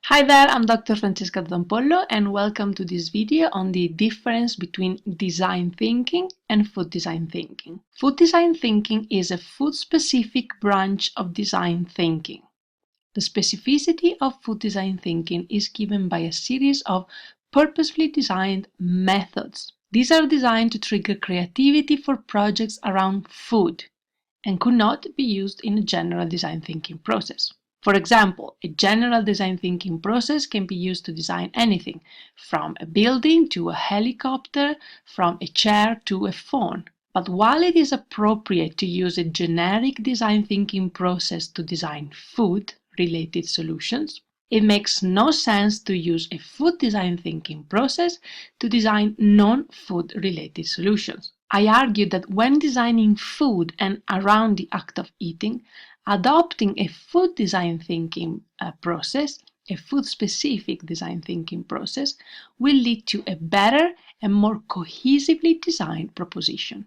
Hi there, I'm Dr. Francesca Zampollo and welcome to this video on the difference between design thinking and food design thinking. Food design thinking is a food-specific branch of design thinking. The specificity of food design thinking is given by a series of purposefully designed methods. These are designed to trigger creativity for projects around food and could not be used in a general design thinking process. For example, a general design thinking process can be used to design anything, from a building to a helicopter, from a chair to a phone. But while it is appropriate to use a generic design thinking process to design food-related solutions, it makes no sense to use a food design thinking process to design non-food related solutions. I argue that when designing food and around the act of eating, adopting a food design thinking process, a food-specific design thinking process, will lead to a better and more cohesively designed proposition.